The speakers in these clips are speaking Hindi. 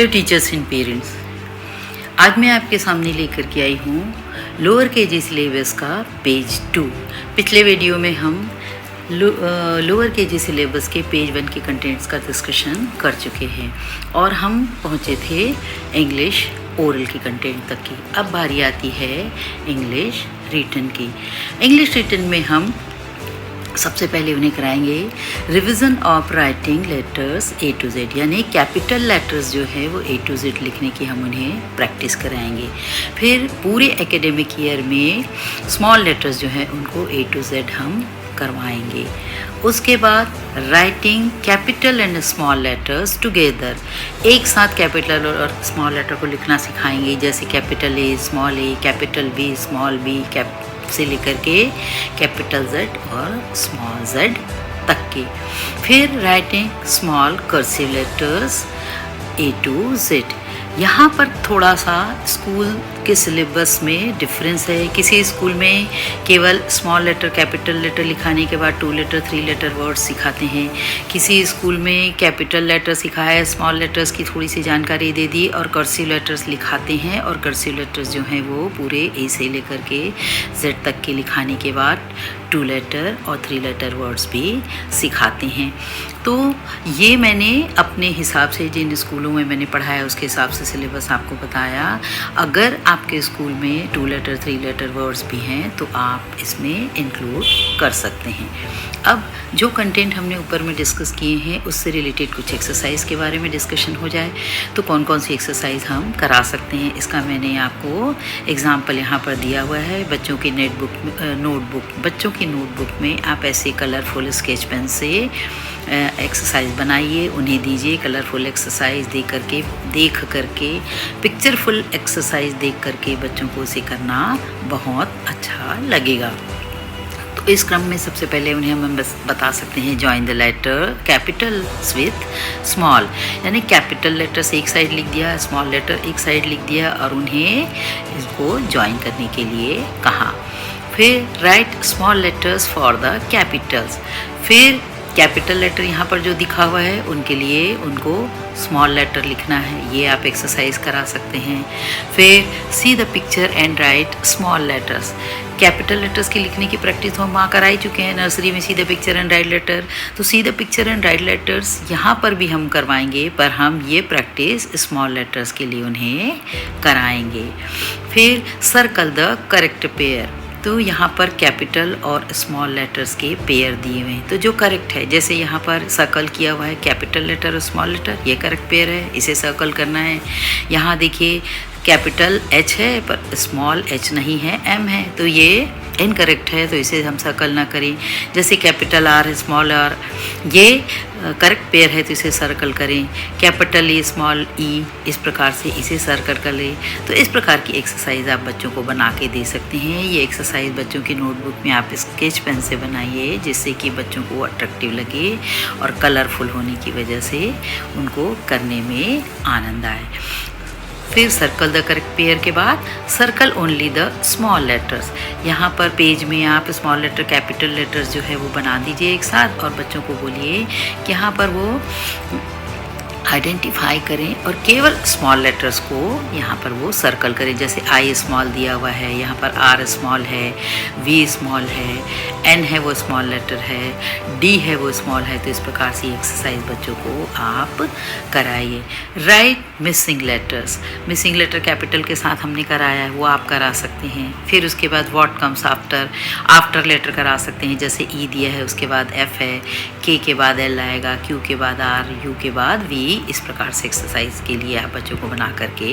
हेलो टीचर्स एंड पेरेंट्स, आज मैं आपके सामने लेकर के आई हूँ लोअर केजी सिलेबस का पेज 2। पिछले वीडियो में हम लोअर केजी सिलेबस के पेज 1 के कंटेंट्स का डिस्कशन कर चुके हैं और हम पहुँचे थे इंग्लिश ओरल के कंटेंट तक की। अब बारी आती है इंग्लिश रिटन की। इंग्लिश रिटन में हम सबसे पहले उन्हें कराएंगे revision of writing letters A to Z, यानी कैपिटल लेटर्स जो है वो ए टू जेड लिखने की हम उन्हें प्रैक्टिस कराएंगे। फिर पूरे एकेडमिक ईयर में स्मॉल लेटर्स जो है उनको ए टू जेड हम करवाएंगे। उसके बाद writing capital and small letters together, एक साथ कैपिटल और स्मॉल लेटर को लिखना सिखाएंगे, जैसे capital A, capital B, small B, से लेकर के कैपिटल जेड और स्मॉल जेड तक की। फिर writing small cursive letters A to Z. यहाँ पर थोड़ा सा स्कूल के सिलेबस में डिफरेंस है। किसी स्कूल में केवल स्मॉल लेटर कैपिटल लेटर लिखाने के बाद 2 लेटर 3 लेटर वर्ड्स सिखाते हैं। किसी स्कूल में कैपिटल लेटर सिखाया, स्मॉल लेटर्स की थोड़ी सी जानकारी दे दी और कर्सिव लेटर्स लिखाते हैं, और कर्सिव लेटर्स जो हैं वो पूरे ए से लेकर के जेड तक के लिखाने के बाद 2 लेटर और 3 लेटर वर्ड्स भी सिखाते हैं। तो ये मैंने अपने हिसाब से जिन स्कूलों में मैंने पढ़ाया उसके हिसाब से सिलेबस आपको बताया। अगर आपके स्कूल में 2 लेटर 3 लेटर वर्ड्स भी हैं तो आप इसमें इंक्लूड कर सकते हैं। अब जो कंटेंट हमने ऊपर में डिस्कस किए हैं उससे रिलेटेड कुछ एक्सरसाइज के बारे में डिस्कशन हो जाए तो कौन कौन सी एक्सरसाइज हम करा सकते हैं, इसका मैंने आपको एग्जाम्पल यहाँ पर दिया हुआ है। बच्चों की बच्चों की नोटबुक में आप ऐसे कलरफुल स्केच पेन से एक्सरसाइज बनाइए, उन्हें दीजिए। कलरफुल एक्सरसाइज देख करके पिक्चरफुल एक्सरसाइज देख करके बच्चों को उसे करना बहुत अच्छा लगेगा। तो इस क्रम में सबसे पहले उन्हें हम बस बता सकते हैं join the letter capitals with small, यानी कैपिटल लेटर्स एक साइड लिख दिया, स्मॉल लेटर एक साइड लिख दिया और उन्हें इसको जॉइन करने के लिए कहा। फिर right small letters for the Capitals. फिर कैपिटल लेटर यहाँ पर जो दिखा हुआ है उनके लिए उनको स्मॉल लेटर लिखना है, ये आप एक्सरसाइज करा सकते हैं। फिर see the picture and write small letters. Capital letters की लिखने की प्रैक्टिस तो हम वहाँ कराई चुके हैं नर्सरी में, see the picture and write letter. तो see the picture and write letters यहाँ पर भी हम करवाएंगे, पर हम ये प्रैक्टिस स्मॉल लेटर्स के लिए उन्हें कराएंगे। फिर सर्कल द करेक्ट पेयर। तो यहाँ पर कैपिटल और स्मॉल लेटर्स के पेयर दिए हुए हैं, तो जो करेक्ट है, जैसे यहाँ पर सर्कल किया हुआ है कैपिटल लेटर और स्मॉल लेटर, ये करेक्ट पेयर है, इसे सर्कल करना है। यहाँ देखिए कैपिटल एच है पर स्मॉल एच नहीं है, एम है, तो ये इनकरेक्ट है, तो इसे हम सर्कल ना करें। जैसे कैपिटल आर है, स्मॉल आर, ये करेक्ट पेयर है तो इसे सर्कल करें। कैपिटल ई, स्मॉल ई, इस प्रकार से इसे सर्कल करें। तो इस प्रकार की एक्सरसाइज आप बच्चों को बना के दे सकते हैं। ये एक्सरसाइज बच्चों की नोटबुक में आप स्केच पेन से बनाइए, जिससे कि बच्चों को अट्रैक्टिव लगे और कलरफुल होने की वजह से उनको करने में आनंद आए। फिर सर्कल द करेक्ट पेयर के बाद circle only the small letters. यहाँ पर पेज में आप स्मॉल लेटर कैपिटल लेटर्स जो है वो बना दीजिए एक साथ और बच्चों को बोलिए कि यहाँ पर वो आइडेंटिफाई करें और केवल स्मॉल लेटर्स को यहाँ पर वो सर्कल करें। जैसे आई स्मॉल दिया हुआ है, यहाँ पर आर स्मॉल है, वी स्मॉल है, एन है वो स्मॉल लेटर है, डी है वो स्मॉल है। तो इस प्रकार से एक्सरसाइज बच्चों को आप कराइए। Write missing letters. Missing letter capital के साथ हमने कराया है, वो आप करा सकते हैं। फिर उसके बाद व्हाट कम्स आफ्टर लेटर करा सकते हैं। जैसे ई दिया है उसके बाद एफ है, के के बाद एल आएगा, क्यू के बाद आर, यू के बाद वी। इस प्रकार से एक्सरसाइज के लिए आप बच्चों को बना करके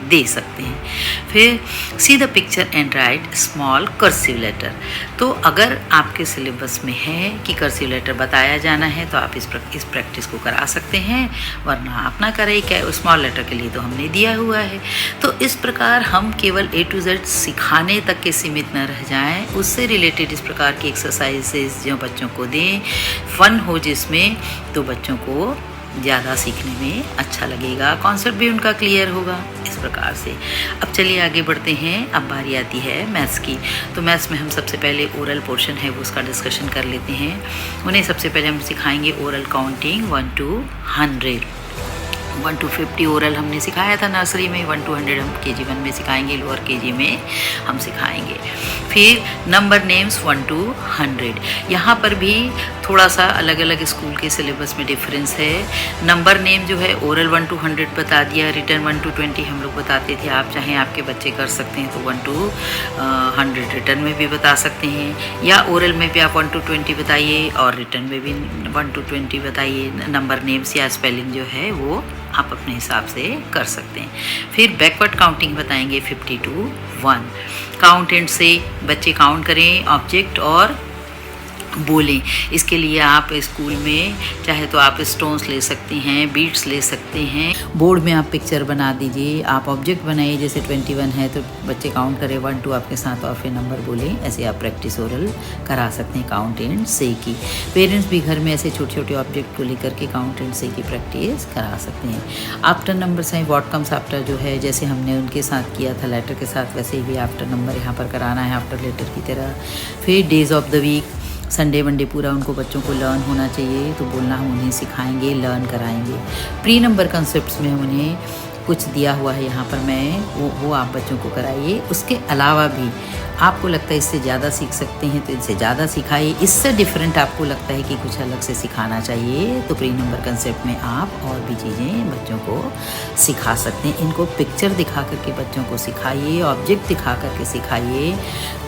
दे सकते हैं। फिर see the picture and write small cursive letter. तो अगर आपके सिलेबस में है कि कर्सिव लेटर बताया जाना है तो आप इस प्रैक्टिस को करा सकते हैं, वरना आप ना करें। क्या स्मॉल लेटर के लिए तो हमने दिया हुआ है। तो इस प्रकार हम केवल ए टू जेड सिखाने तक के सीमित न रह जाएं, उससे रिलेटेड इस प्रकार की एक्सरसाइजेज जो बच्चों को दें, फन हो जिसमें, तो बच्चों को ज़्यादा सीखने में अच्छा लगेगा, कॉन्सेप्ट भी उनका क्लियर होगा। इस प्रकार से अब चलिए आगे बढ़ते हैं। अब बारी आती है मैथ्स की। तो मैथ्स में हम सबसे पहले ओरल पोर्शन है वो उसका डिस्कशन कर लेते हैं। उन्हें सबसे पहले हम सिखाएंगे oral counting 1 to 100। 1 to 50 oral हमने सिखाया था नर्सरी में, 1 to 100 हम KG1 में सिखाएंगे, लोअर KG में हम सिखाएंगे। फिर नंबर नेम्स 1 to 100, यहाँ पर भी थोड़ा सा अलग अलग स्कूल के सिलेबस में डिफरेंस है। नंबर नेम जो है ओरल 1 to 100 बता दिया, रिटर्न 1 to 20 हम लोग बताते थे। आप चाहें आपके बच्चे कर सकते हैं तो 1 to 100 रिटर्न में भी बता सकते हैं, या ओरल में भी आप 1 to 20 बताइए और रिटर्न में भी 1 to 20 बताइए। नंबर नेम्स या स्पेलिंग जो है वो आप अपने हिसाब से कर सकते हैं। फिर बैकवर्ड काउंटिंग बताएंगे 50 to 1। काउंट एंड से बच्चे काउंट करें ऑब्जेक्ट और बोलें। इसके लिए आप स्कूल में चाहे तो आप स्टोन्स ले सकती हैं, बीट्स ले सकते हैं, बोर्ड में आप पिक्चर बना दीजिए, आप ऑब्जेक्ट बनाइए। जैसे 21 है तो बच्चे काउंट करें 1 2 आपके साथ और फिर नंबर बोलें। ऐसे आप प्रैक्टिस ओरल करा सकते हैं काउंट एंड से की। पेरेंट्स भी घर में ऐसे छोटे छोटे ऑब्जेक्ट को लेकर के काउंट एंड से की प्रैक्टिस करा सकते हैं। आफ्टर नंबर हैं, व्हाट कम्स आफ्टर जो है जैसे हमने उनके साथ किया था लेटर के साथ, वैसे भी आफ्टर नंबर यहाँ पर कराना है आफ्टर लेटर की तरह। फिर days of the week, Sunday Monday पूरा उनको बच्चों को लर्न होना चाहिए तो बोलना हम उन्हें सिखाएंगे, लर्न कराएंगे। प्री नंबर कंसेप्ट्स में उन्हें कुछ दिया हुआ है यहाँ पर, मैं वो आप बच्चों को कराइए। उसके अलावा भी आपको लगता है इससे ज़्यादा सीख सकते हैं तो इससे ज़्यादा सिखाइए। इससे डिफरेंट आपको लगता है कि कुछ अलग से सिखाना चाहिए तो प्री नंबर कंसेप्ट में आप और भी चीज़ें बच्चों को सिखा सकते हैं। इनको पिक्चर दिखा करके बच्चों को सिखाइए, ऑब्जेक्ट दिखा करके सिखाइए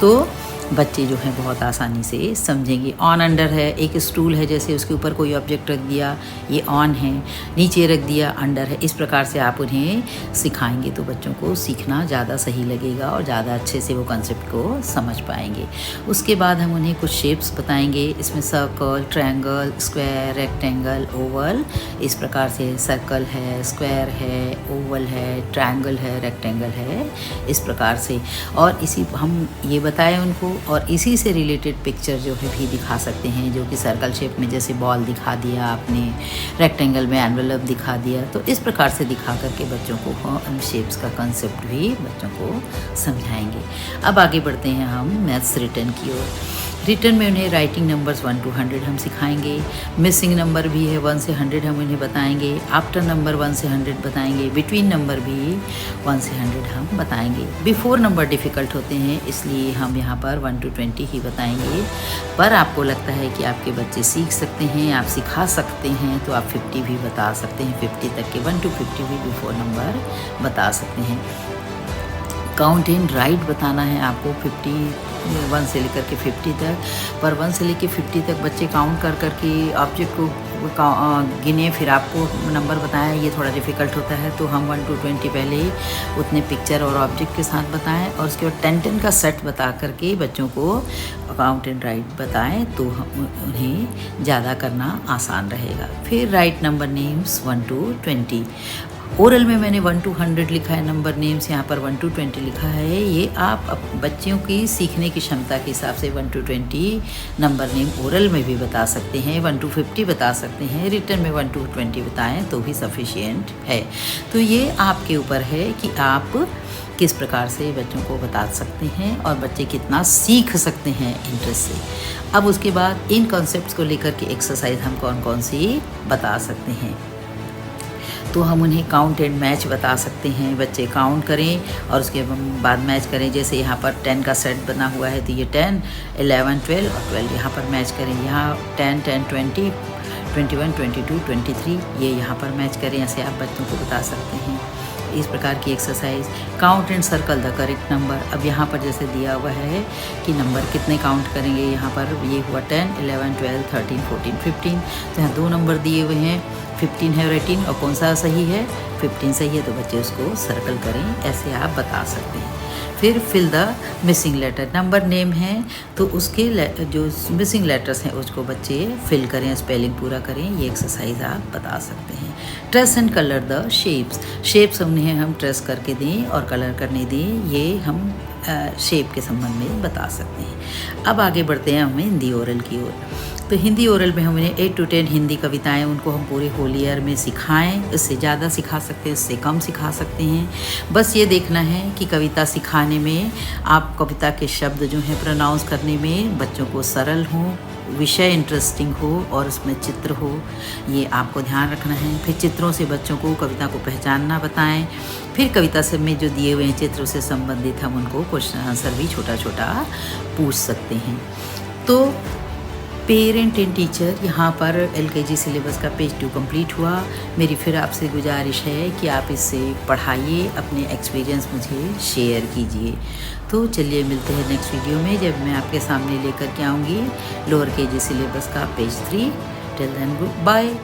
तो बच्चे जो हैं बहुत आसानी से समझेंगे। ऑन अंडर है, एक स्टूल है जैसे उसके ऊपर कोई ऑब्जेक्ट रख दिया, ये ऑन है, नीचे रख दिया अंडर है। इस प्रकार से आप उन्हें सिखाएंगे तो बच्चों को सीखना ज़्यादा सही लगेगा और ज़्यादा अच्छे से वो कंसेप्ट को समझ पाएंगे। उसके बाद हम उन्हें कुछ शेप्स बताएंगे, इसमें circle, triangle, square, rectangle, Oval. इस प्रकार से सर्कल है, स्क्वायर है, ओवल है, ट्रायंगल है, रेक्टेंगल है, इस प्रकार से। और इसी हम ये बताएं उनको, और इसी से रिलेटेड पिक्चर जो है भी दिखा सकते हैं, जो कि सर्कल शेप में जैसे बॉल दिखा दिया आपने, रेक्टेंगल में एनवेलप दिखा दिया, तो इस प्रकार से दिखा करके बच्चों को उन शेप्स का कंसेप्ट भी बच्चों को समझाएंगे। अब आगे बढ़ते हैं हम मैथ्स रिटर्न की ओर। रिटर्न में उन्हें राइटिंग नंबर्स 1 to 100 हम सिखाएंगे। मिसिंग नंबर भी है 1 से 100 हम उन्हें बताएंगे। आफ्टर नंबर 1 से 100 बताएंगे। बिटवीन नंबर भी 1 से 100 हम बताएंगे। बिफोर नंबर डिफ़िकल्ट होते हैं इसलिए हम यहाँ पर 1 to 20 ही बताएंगे, पर आपको लगता है कि आपके बच्चे सीख सकते हैं, आप सिखा सकते हैं तो आप 50 भी बता सकते हैं। 50 तक के 1 to 50 भी बिफोर नंबर बता सकते हैं। काउंट एंड राइट बताना है आपको 1 से लेकर के 50 तक, पर 1 से लेकर 50 तक बच्चे काउंट कर करके ऑब्जेक्ट को गिने फिर आपको नंबर बताएं, ये थोड़ा डिफ़िकल्ट होता है। तो हम 1 to 20 पहले ही उतने पिक्चर और ऑब्जेक्ट के साथ बताएं और उसके बाद 10 का सेट बता करके बच्चों को काउंट एंड राइट बताएं तो उन्हें ज़्यादा करना आसान रहेगा। फिर right number names 1 to 20। Oral में मैंने 1 to 100 लिखा है, नंबर नेम्स यहाँ पर 1 to 20 लिखा है। ये आप बच्चों की सीखने की क्षमता के हिसाब से 1 to 20 नंबर नेम ओरल में भी बता सकते हैं, 1 to 50 बता सकते हैं, रिटर्न में 1 to 20 बताएं तो भी सफिशिएंट है। तो ये आपके ऊपर है कि आप किस प्रकार से बच्चों को बता सकते हैं और बच्चे कितना सीख सकते हैं इंटरेस्ट से। अब उसके बाद इन कॉन्सेप्ट्स को लेकर के एक्सरसाइज हम कौन कौन सी बता सकते हैं, तो हम उन्हें काउंट एंड मैच बता सकते हैं। बच्चे काउंट करें और उसके बाद मैच करें। जैसे यहाँ पर 10 का सेट बना हुआ है तो ये 10, 11, 12 और 12 यहाँ पर मैच करें। यहाँ 10, 10, 20, 21, 22, 23 ये यहाँ पर मैच करें। ऐसे आप बच्चों को बता सकते हैं। इस प्रकार की exercise. Count and circle the correct number. अब यहाँ पर जैसे दिया हुआ है कि नंबर कितने काउंट करेंगे, यहाँ पर ये हुआ 10, 11, 12, 13, 14, 15। तो यहाँ 2 नंबर दिए हुए हैं, 15 है और 18, और कौन सा सही है, 15 सही है, तो बच्चे उसको सर्कल करें। ऐसे आप बता सकते हैं। फिर fill the missing letter. Number name है तो उसके जो मिसिंग लेटर्स हैं उसको बच्चे फिल करें, स्पेलिंग पूरा करें। ये एक्सरसाइज आप बता सकते हैं। Trace and colour the shapes. Shapes उन्हें हम ट्रेस करके दें और कलर करने दें, ये हम शेप के संबंध में बता सकते हैं। अब आगे बढ़ते हैं हमें हिंदी ओरल की ओर। तो हिंदी ओरल में हमने 8 to 10 हिंदी कविताएं उनको हम पूरे होल ईयर में सिखाएं। इससे ज़्यादा सिखा सकते हैं, इससे कम सिखा सकते हैं। बस ये देखना है कि कविता सिखाने में आप कविता के शब्द जो हैं प्रोनाउंस करने में बच्चों को सरल हों, विषय इंटरेस्टिंग हो और उसमें चित्र हो, ये आपको ध्यान रखना है। फिर चित्रों से बच्चों को कविता को पहचानना बताएं। फिर कविता से में जो दिए हुए हैं चित्रों से संबंधित हम उनको क्वेश्चन आंसर भी छोटा छोटा पूछ सकते हैं। तो पेरेंट एंड टीचर यहाँ पर LKG सिलेबस का पेज 2 कंप्लीट हुआ। मेरी फिर आपसे गुजारिश है कि आप इसे पढ़ाइए, अपने एक्सपीरियंस मुझे शेयर कीजिए। तो चलिए मिलते हैं नेक्स्ट वीडियो में, जब मैं आपके सामने लेकर के आऊँगी लोअर KG सिलेबस का page 3। Till then good bye.